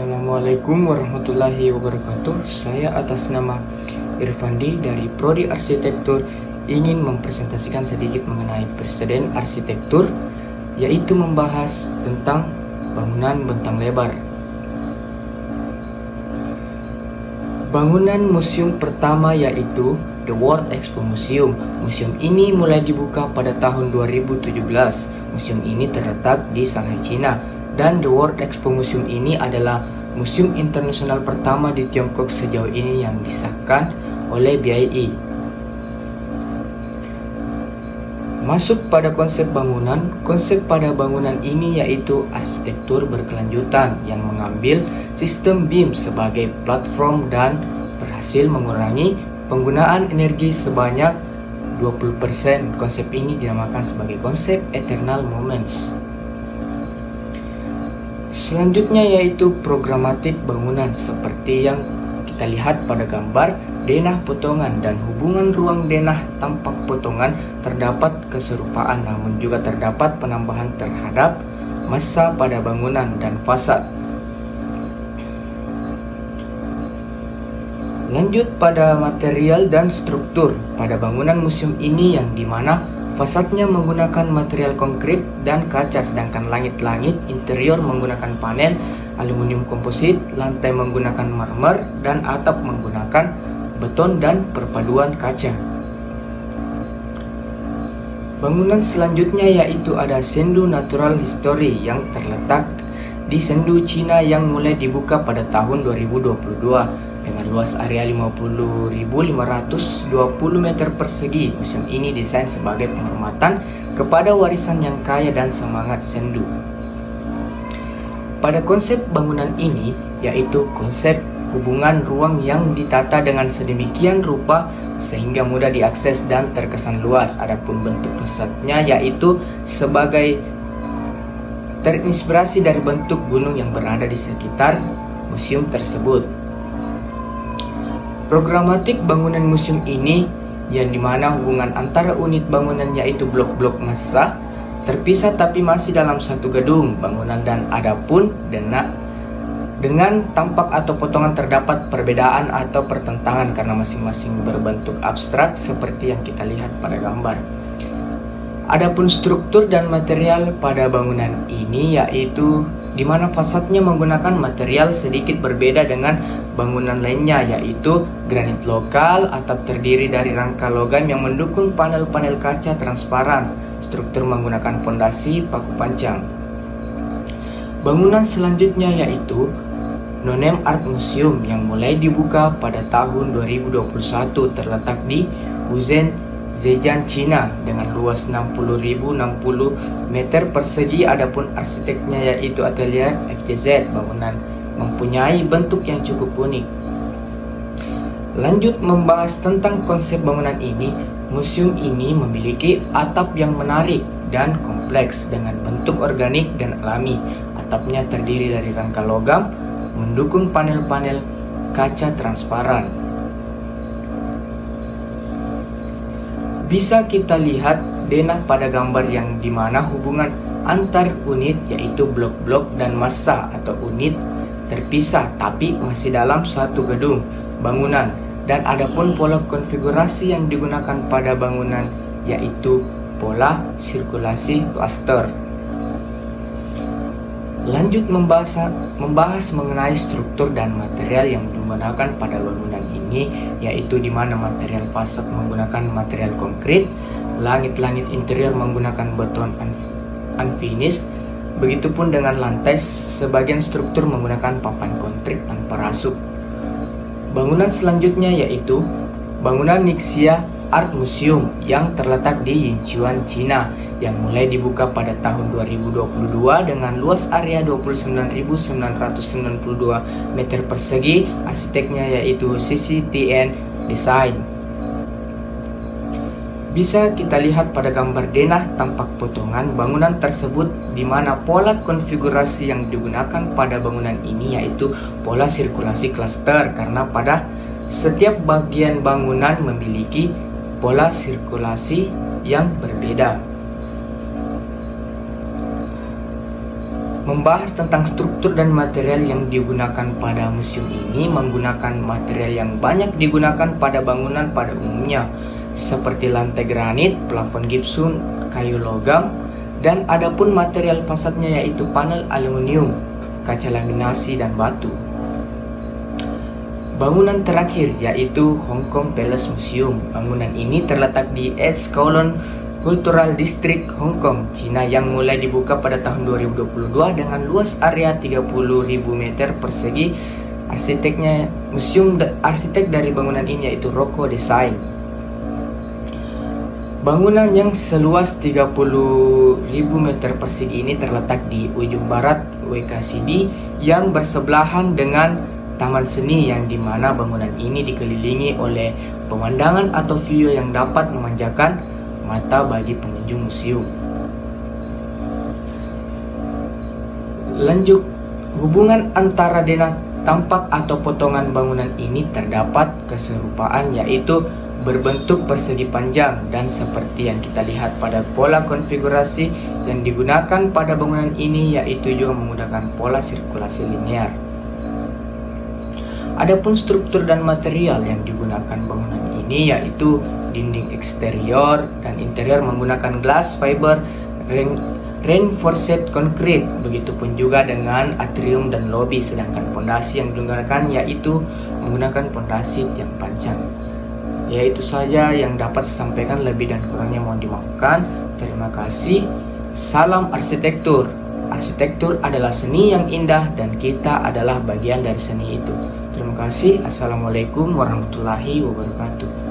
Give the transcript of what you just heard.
Assalamualaikum warahmatullahi wabarakatuh. Saya atas nama Irfandi dari Prodi Arsitektur ingin mempresentasikan sedikit mengenai preseden arsitektur, yaitu membahas tentang bangunan bentang lebar. Bangunan museum pertama yaitu The World Expo Museum. Museum ini mulai dibuka pada tahun 2017. Museum ini terletak di Shanghai, Cina. Dan The World Expo Museum ini adalah museum internasional pertama di Tiongkok sejauh ini yang disahkan oleh BII. Masuk pada konsep pada bangunan ini yaitu arsitektur berkelanjutan yang mengambil sistem BIM sebagai platform dan berhasil mengurangi penggunaan energi sebanyak 20%. Konsep ini dinamakan sebagai konsep Eternal Moments. Selanjutnya yaitu programatik bangunan seperti yang kita lihat pada gambar denah potongan dan hubungan ruang denah tampak potongan terdapat keserupaan, namun juga terdapat penambahan terhadap massa pada bangunan dan fasad. Lanjut pada material dan struktur pada bangunan museum ini yang dimana fasadnya menggunakan material konkrit dan kaca, sedangkan langit-langit interior menggunakan panel aluminium komposit, lantai menggunakan marmer, dan atap menggunakan beton dan perpaduan kaca. Bangunan selanjutnya yaitu ada Chengdu Natural History yang terletak di Chengdu, Cina yang mulai dibuka pada tahun 2022. Dengan luas area 50.520 meter persegi, museum ini desain sebagai penghormatan kepada warisan yang kaya dan semangat Chengdu. Pada konsep bangunan ini, yaitu konsep hubungan ruang yang ditata dengan sedemikian rupa sehingga mudah diakses dan terkesan luas. Adapun bentuk fasadnya yaitu sebagai terinspirasi dari bentuk gunung yang berada di sekitar museum tersebut. Programatik bangunan museum ini yang dimana hubungan antara unit bangunan yaitu blok-blok massa terpisah tapi masih dalam satu gedung bangunan, dan adapun dengan tampak atau potongan terdapat perbedaan atau pertentangan karena masing-masing berbentuk abstrak seperti yang kita lihat pada gambar. Adapun struktur dan material pada bangunan ini yaitu di mana fasadnya menggunakan material sedikit berbeda dengan bangunan lainnya, yaitu granit lokal, atap terdiri dari rangka logam yang mendukung panel-panel kaca transparan, struktur menggunakan pondasi paku pancang. Bangunan selanjutnya yaitu Noname Art Museum yang mulai dibuka pada tahun 2021, terletak di Wuzhen, Zhejiang, Cina dengan luas 60.060 meter persegi. Adapun arsiteknya yaitu Atelier FJZ. Bangunan mempunyai bentuk yang cukup unik. Lanjut membahas tentang konsep bangunan ini, museum ini memiliki atap yang menarik dan kompleks dengan bentuk organik dan alami. Atapnya terdiri dari rangka logam mendukung panel-panel kaca transparan. Bisa kita lihat denah pada gambar yang dimana hubungan antar unit yaitu blok-blok dan massa atau unit terpisah tapi masih dalam satu gedung bangunan, dan adapun pola konfigurasi yang digunakan pada bangunan yaitu pola sirkulasi klaster. Lanjut membahas mengenai struktur dan material yang digunakan pada bangunan ini, yaitu di mana material fasad menggunakan material konkrit, langit-langit interior menggunakan beton unfinished, begitupun dengan lantai sebagian struktur menggunakan papan konkrit tanpa rasuk. Bangunan selanjutnya yaitu bangunan Ningxia Art Museum yang terletak di Yinchuan, Cina yang mulai dibuka pada tahun 2022 dengan luas area 29.992 meter persegi. Arsiteknya yaitu CCTN Design. Bisa kita lihat pada gambar denah tampak potongan bangunan tersebut di mana pola konfigurasi yang digunakan pada bangunan ini yaitu pola sirkulasi klaster karena pada setiap bagian bangunan memiliki pola sirkulasi yang berbeda. Membahas tentang struktur dan material yang digunakan pada museum ini menggunakan material yang banyak digunakan pada bangunan pada umumnya, seperti lantai granit, plafon gipsum, kayu logam, dan adapun material fasadnya yaitu panel aluminium, kaca laminasi, dan batu. Bangunan terakhir yaitu Hong Kong Palace Museum. Bangunan ini terletak di East Kowloon Cultural District, Hong Kong, Cina, yang mulai dibuka pada tahun 2022 dengan luas area 30.000 meter persegi. Arsitek dari bangunan ini yaitu Roco Design. Bangunan yang seluas 30.000 meter persegi ini terletak di ujung barat WKCD yang bersebelahan dengan Taman Seni, yang dimana bangunan ini dikelilingi oleh pemandangan atau view yang dapat memanjakan mata bagi pengunjung museum. Lanjut, hubungan antara denah tampak atau potongan bangunan ini terdapat keserupaan, yaitu berbentuk persegi panjang, dan seperti yang kita lihat pada pola konfigurasi yang digunakan pada bangunan ini yaitu juga menggunakan pola sirkulasi linear. Adapun struktur dan material yang digunakan bangunan ini yaitu dinding eksterior dan interior menggunakan glass fiber reinforced concrete, begitupun juga dengan atrium dan lobi, sedangkan pondasi yang digunakan yaitu menggunakan pondasi tiang panjang. Yaitu saja yang dapat disampaikan, lebih dan kurangnya mohon dimaafkan. Terima kasih. Salam arsitektur. Arsitektur adalah seni yang indah dan kita adalah bagian dari seni itu. Terima kasih. Assalamualaikum warahmatullahi wabarakatuh.